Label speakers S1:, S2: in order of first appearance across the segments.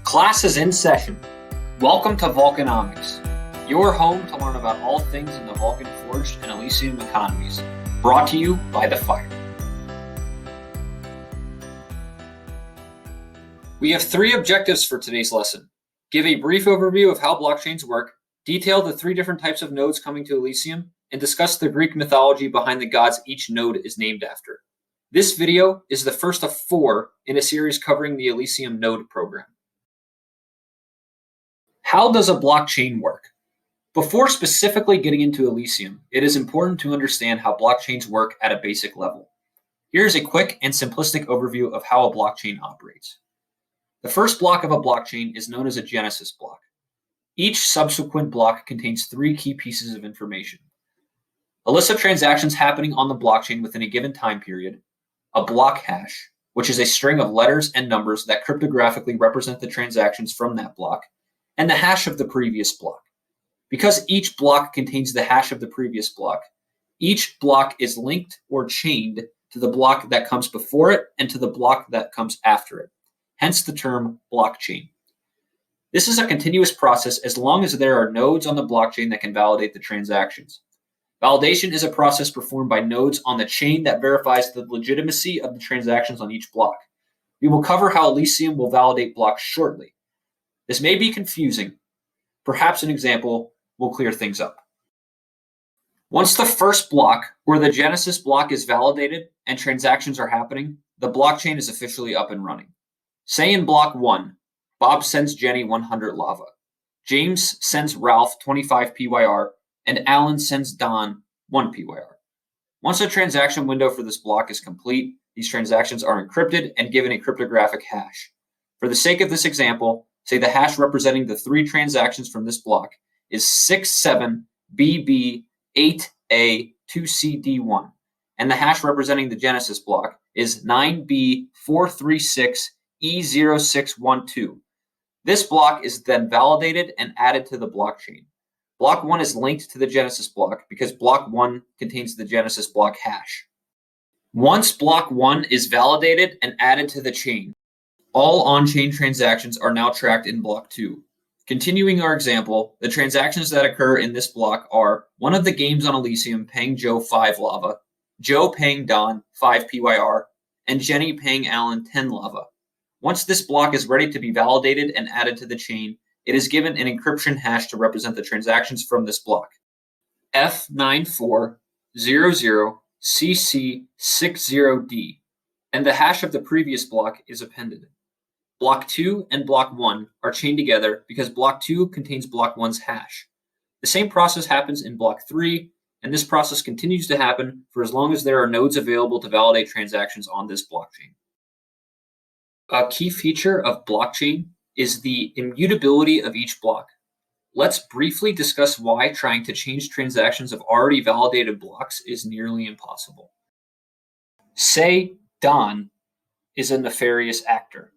S1: Class is in session. Welcome to Vulcanomics, your home to learn about all things in the Vulcan Forged and Elysium economies, brought to you by the Fire. We have 3 objectives for today's lesson. Give a brief overview of how blockchains work, detail the 3 different types of nodes coming to Elysium, and discuss the Greek mythology behind the gods each node is named after. This video is the first of 4 in a series covering the Elysium node program. How does a blockchain work? Before specifically getting into Elysium, it is important to understand how blockchains work at a basic level. Here's a quick and simplistic overview of how a blockchain operates. The first block of a blockchain is known as a genesis block. Each subsequent block contains 3 key pieces of information: a list of transactions happening on the blockchain within a given time period, a block hash, which is a string of letters and numbers that cryptographically represent the transactions from that block, and the hash of the previous block. Because each block contains the hash of the previous block, each block is linked or chained to the block that comes before it and to the block that comes after it, hence the term blockchain. This is a continuous process as long as there are nodes on the blockchain that can validate the transactions. Validation is a process performed by nodes on the chain that verifies the legitimacy of the transactions on each block. We will cover how Elysium will validate blocks shortly. This may be confusing. Perhaps an example will clear things up. Once the first block, or the genesis block, is validated and transactions are happening, the blockchain is officially up and running. Say in block 1, Bob sends Jenny 100 lava. James sends Ralph 25 PYR, and Alan sends Don 1 PYR. Once the transaction window for this block is complete, these transactions are encrypted and given a cryptographic hash. For the sake of this example, say the hash representing the 3 transactions from this block is 67BB8A2CD1, and the hash representing the genesis block is 9B436E0612. This block is then validated and added to the blockchain. Block 1 is linked to the genesis block because block 1 contains the genesis block hash. Once block 1 is validated and added to the chain, all on-chain transactions are now tracked in block 2. Continuing our example, the transactions that occur in this block are one of the games on Elysium paying Joe 5 lava, Joe paying Don 5 PYR, and Jenny paying Alan 10 lava. Once this block is ready to be validated and added to the chain, it is given an encryption hash to represent the transactions from this block: F9400CC60D, and the hash of the previous block is appended. Block 2 and block 1 are chained together because block 2 contains block 1's hash. The same process happens in block 3, and this process continues to happen for as long as there are nodes available to validate transactions on this blockchain. A key feature of blockchain is the immutability of each block. Let's briefly discuss why trying to change transactions of already validated blocks is nearly impossible. Say Don is a nefarious actor.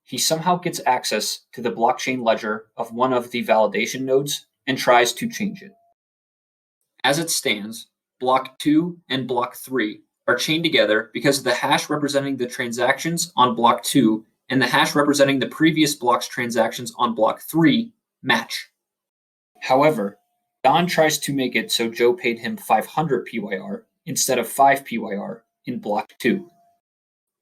S1: He somehow gets access to the blockchain ledger of one of the validation nodes and tries to change it. As it stands, block 2 and block 3 are chained together because the hash representing the transactions on block 2 and the hash representing the previous block's transactions on block 3 match. However, Don tries to make it so Joe paid him 500 PYR instead of 5 PYR in block 2.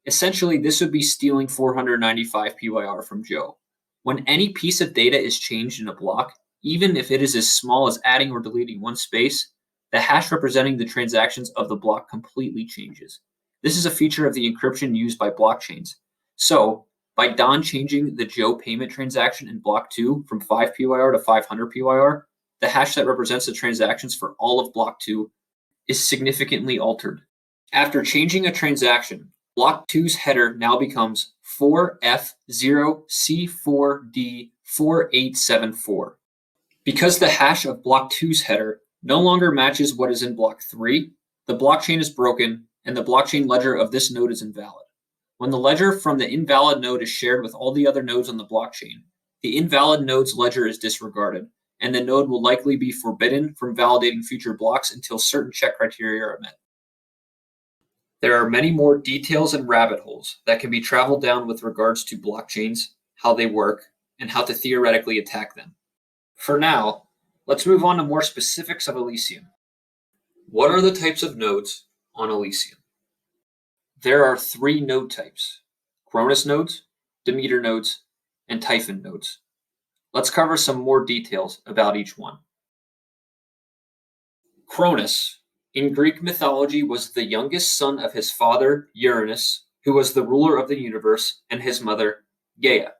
S1: Essentially, this would be stealing 495 PYR from Joe. When any piece of data is changed in a block, even if it is as small as adding or deleting one space, the hash representing the transactions of the block completely changes. This is a feature of the encryption used by blockchains. So, by Don changing the Joe payment transaction in block 2 from 5 PYR to 500 PYR, the hash that represents the transactions for all of block 2 is significantly altered. After changing a transaction, block 2's header now becomes 4F0C4D4874. Because the hash of block 2's header no longer matches what is in block 3, the blockchain is broken and the blockchain ledger of this node is invalid. When the ledger from the invalid node is shared with all the other nodes on the blockchain, the invalid node's ledger is disregarded, and the node will likely be forbidden from validating future blocks until certain check criteria are met. There are many more details and rabbit holes that can be traveled down with regards to blockchains, how they work, and how to theoretically attack them. For now, let's move on to more specifics of Elysium. What are the types of nodes on Elysium? There are 3 node types: Cronus nodes, Demeter nodes, and Typhon nodes. Let's cover some more details about each one. Cronus, in Greek mythology, was the youngest son of his father Uranus, who was the ruler of the universe, and his mother Gaia.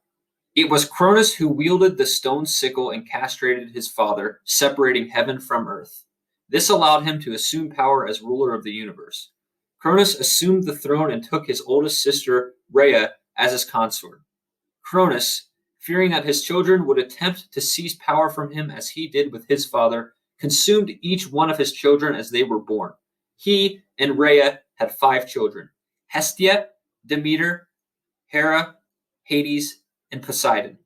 S1: It was Cronus who wielded the stone sickle and castrated his father, separating heaven from earth. This allowed him to assume power as ruler of the universe. Cronus assumed the throne and took his oldest sister, Rhea, as his consort. Cronus, fearing that his children would attempt to seize power from him as he did with his father, consumed each one of his children as they were born. He and Rhea had 5 children: Hestia, Demeter, Hera, Hades, and Poseidon,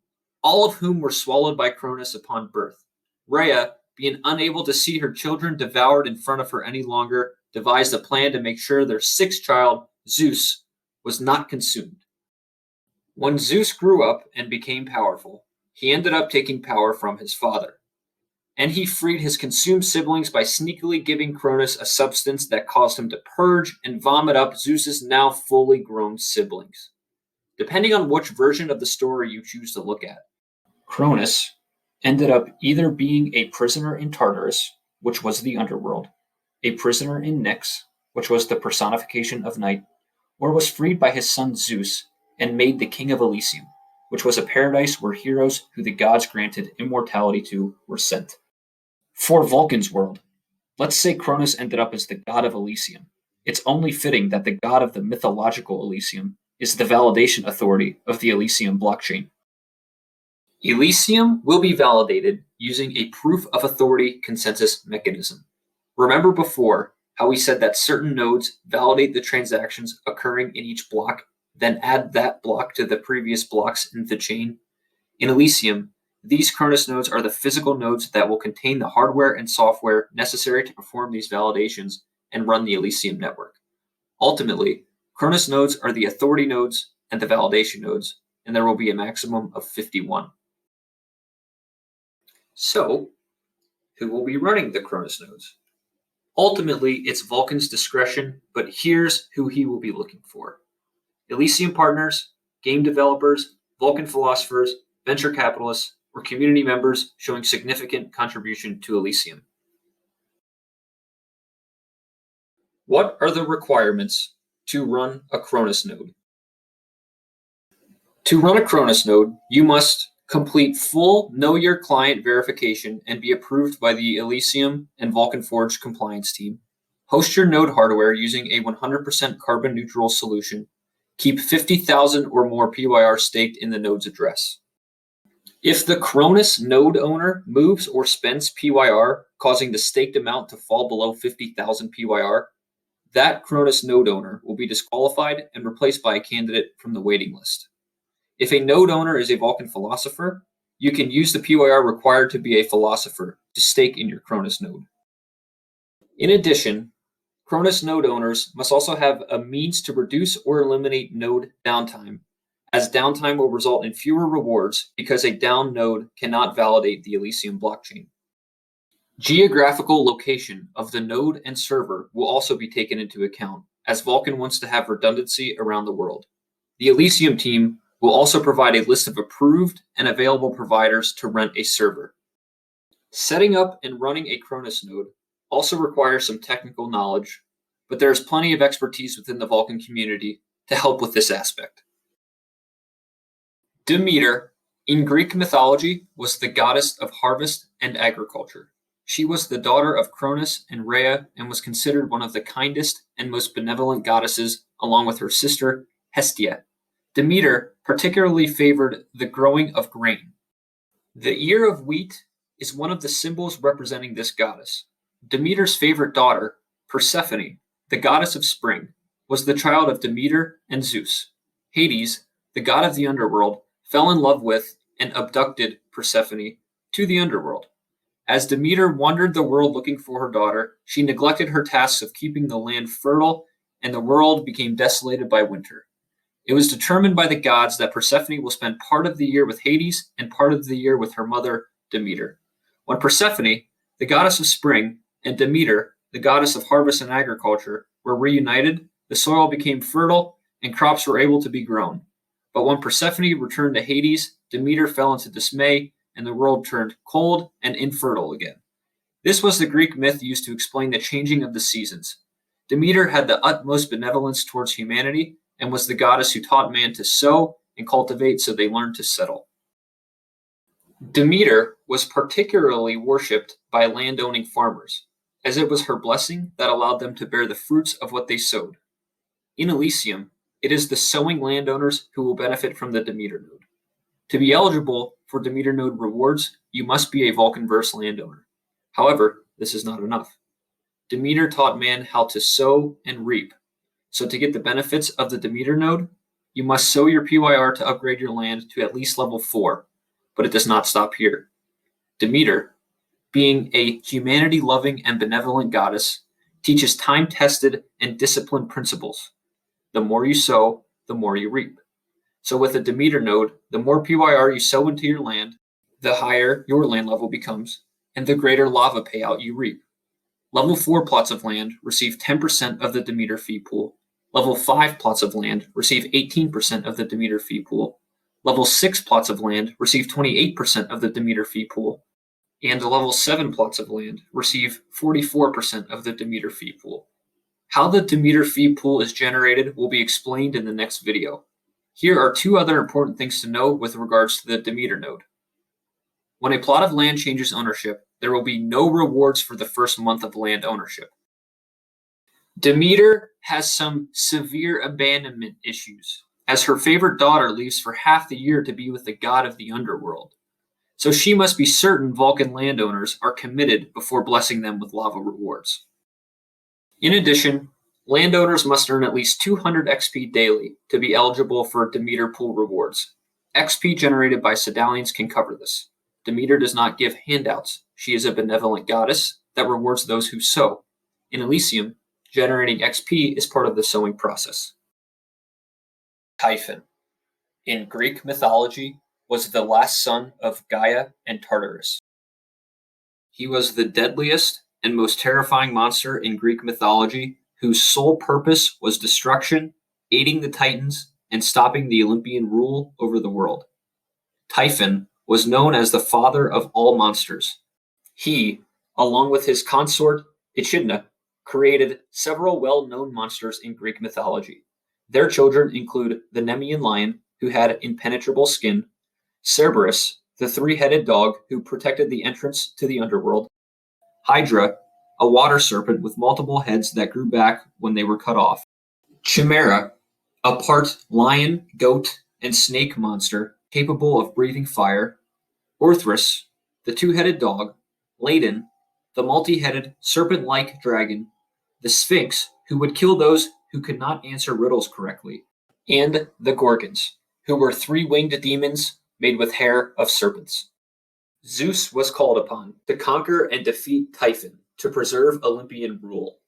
S1: all of whom were swallowed by Cronus upon birth. Rhea, being unable to see her children devoured in front of her any longer, devised a plan to make sure their 6th child, Zeus, was not consumed. When Zeus grew up and became powerful, he ended up taking power from his father. And he freed his consumed siblings by sneakily giving Cronus a substance that caused him to purge and vomit up Zeus's now fully grown siblings. Depending on which version of the story you choose to look at, Cronus ended up either being a prisoner in Tartarus, which was the underworld, a prisoner in Nyx, which was the personification of night, or was freed by his son Zeus and made the king of Elysium, which was a paradise where heroes who the gods granted immortality to were sent. For Vulcan's world, let's say Cronus ended up as the god of Elysium. It's only fitting that the god of the mythological Elysium is the validation authority of the Elysium blockchain. Elysium will be validated using a proof of authority consensus mechanism. Remember before how we said that certain nodes validate the transactions occurring in each block, then add that block to the previous blocks in the chain? In Elysium, these Cronus nodes are the physical nodes that will contain the hardware and software necessary to perform these validations and run the Elysium network. Ultimately, Cronus nodes are the authority nodes and the validation nodes, and there will be a maximum of 51. So, who will be running the Cronus nodes? Ultimately, it's Vulcan's discretion, but here's who he will be looking for: Elysium partners, game developers, Vulcan philosophers, venture capitalists, or community members showing significant contribution to Elysium. What are the requirements to run a Cronus node? To run a Cronus node, you must complete full Know Your Client verification and be approved by the Elysium and Vulcan Forged compliance team. Host your node hardware using a 100% carbon neutral solution. Keep 50,000 or more PYR staked in the node's address. If the Cronus node owner moves or spends PYR, causing the staked amount to fall below 50,000 PYR, that Cronus node owner will be disqualified and replaced by a candidate from the waiting list. If a node owner is a Vulcan philosopher, you can use the PYR required to be a philosopher to stake in your Cronus node. In addition, Cronus node owners must also have a means to reduce or eliminate node downtime, as downtime will result in fewer rewards because a down node cannot validate the Elysium blockchain. Geographical location of the node and server will also be taken into account, as Vulcan wants to have redundancy around the world. The Elysium team will also provide a list of approved and available providers to rent a server. Setting up and running a Cronus node also requires some technical knowledge, but there is plenty of expertise within the Vulcan community to help with this aspect. Demeter, in Greek mythology, was the goddess of harvest and agriculture. She was the daughter of Cronus and Rhea and was considered one of the kindest and most benevolent goddesses, along with her sister Hestia. Demeter particularly favored the growing of grain. The ear of wheat is one of the symbols representing this goddess. Demeter's favorite daughter, Persephone, the goddess of spring, was the child of Demeter and Zeus. Hades, the god of the underworld, fell in love with and abducted Persephone to the underworld. As Demeter wandered the world looking for her daughter, she neglected her tasks of keeping the land fertile, and the world became desolated by winter. It was determined by the gods that Persephone will spend part of the year with Hades and part of the year with her mother, Demeter. When Persephone, the goddess of spring, and Demeter, the goddess of harvest and agriculture, were reunited, the soil became fertile and crops were able to be grown. But when Persephone returned to Hades, Demeter fell into dismay and the world turned cold and infertile again. This was the Greek myth used to explain the changing of the seasons. Demeter had the utmost benevolence towards humanity and was the goddess who taught man to sow and cultivate so they learned to settle. Demeter was particularly worshipped by landowning farmers, as it was her blessing that allowed them to bear the fruits of what they sowed. In Elysium, it is the sowing landowners who will benefit from the Demeter node. To be eligible for Demeter node rewards, you must be a Vulcan-verse landowner. However, this is not enough. Demeter taught man how to sow and reap. So to get the benefits of the Demeter node, you must sow your PYR to upgrade your land to at least level 4, but it does not stop here. Demeter, being a humanity-loving and benevolent goddess, teaches time-tested and disciplined principles. The more you sow, the more you reap. So with a Demeter node, the more PYR you sow into your land, the higher your land level becomes, and the greater lava payout you reap. Level 4 plots of land receive 10% of the Demeter fee pool. Level 5 plots of land receive 18% of the Demeter fee pool. Level 6 plots of land receive 28% of the Demeter fee pool. And level 7 plots of land receive 44% of the Demeter fee pool. How the Demeter fee pool is generated will be explained in the next video. Here are 2 other important things to know with regards to the Demeter node. When a plot of land changes ownership, there will be no rewards for the first month of land ownership. Demeter has some severe abandonment issues, as her favorite daughter leaves for half the year to be with the god of the underworld. So she must be certain Vulcan landowners are committed before blessing them with lava rewards. In addition, landowners must earn at least 200 XP daily to be eligible for Demeter pool rewards. XP generated by Sedalians can cover this. Demeter does not give handouts. She is a benevolent goddess that rewards those who sow. In Elysium, generating XP is part of the sowing process. Typhon, in Greek mythology, was the last son of Gaia and Tartarus. He was the deadliest and most terrifying monster in Greek mythology, whose sole purpose was destruction, aiding the Titans, and stopping the Olympian rule over the world. Typhon was known as the father of all monsters. He, along with his consort Echidna, created several well-known monsters in Greek mythology. Their children include the Nemean lion, who had impenetrable skin, Cerberus, the 3-headed dog who protected the entrance to the underworld, Hydra, a water serpent with multiple heads that grew back when they were cut off, Chimera, a part lion, goat, and snake monster capable of breathing fire, Orthrus, the 2-headed dog, Ladon, the multi-headed serpent-like dragon, the Sphinx, who would kill those who could not answer riddles correctly, and the Gorgons, who were 3-winged demons made with hair of serpents. Zeus was called upon to conquer and defeat Typhon to preserve Olympian rule.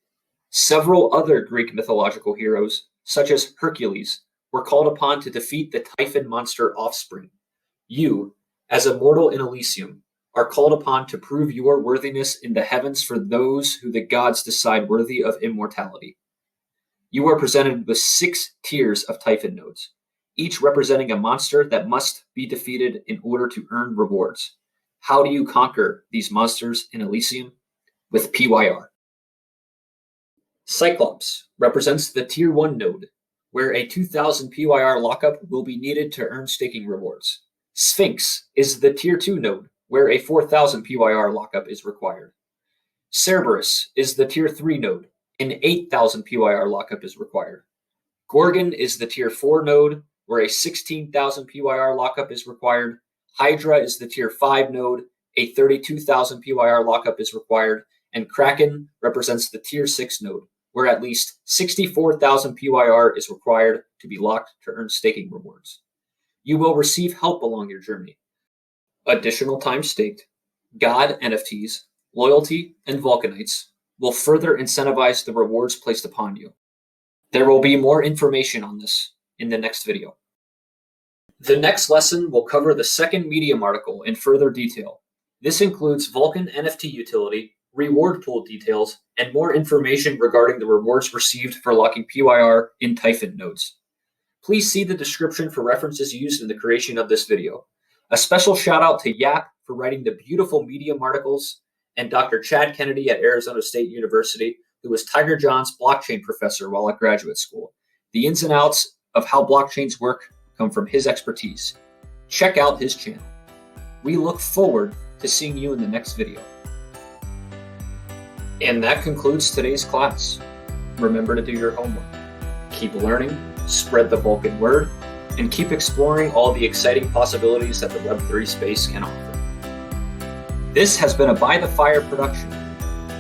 S1: Several other Greek mythological heroes, such as Hercules, were called upon to defeat the Typhon monster offspring. You, as a mortal in Elysium, are called upon to prove your worthiness in the heavens for those who the gods decide worthy of immortality. You are presented with 6 tiers of Typhon nodes, each representing a monster that must be defeated in order to earn rewards. How do you conquer these monsters in Elysium? With PYR. Cyclops represents the Tier 1 node, where a 2,000 PYR lockup will be needed to earn staking rewards. Sphinx is the Tier 2 node, where a 4,000 PYR lockup is required. Cerberus is the Tier 3 node, an 8,000 PYR lockup is required. Gorgon is the Tier 4 node, where a 16,000 PYR lockup is required. Hydra is the Tier 5 node, a 32,000 PYR lockup is required. And Kraken represents the Tier 6 node, where at least 64,000 PYR is required to be locked to earn staking rewards. You will receive help along your journey. Additional time staked, God NFTs, loyalty, and Vulcanites will further incentivize the rewards placed upon you. There will be more information on this in the next video. The next lesson will cover the second Medium article in further detail. This includes Vulcan NFT utility, reward pool details, and more information regarding the rewards received for locking PYR in Typhon nodes. Please see the description for references used in the creation of this video. A special shout out to Jaap for writing the beautiful Medium articles, and Dr. Chad Kennedy at Arizona State University, who was Tiger John's blockchain professor while at graduate school. The ins and outs of how blockchains work come from his expertise. Check out his channel. We look forward to seeing you in the next video. And that concludes today's class. Remember to do your homework. Keep learning, spread the Vulcan word, and keep exploring all the exciting possibilities that the Web3 space can offer. This has been a By the Fire production.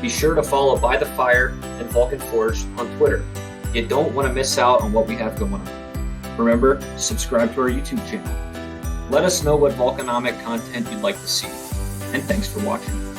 S1: Be sure to follow By the Fire and Vulcan Forged on Twitter. You don't want to miss out on what we have going on. Remember, subscribe to our YouTube channel. Let us know what Vulcanomic content you'd like to see. And thanks for watching.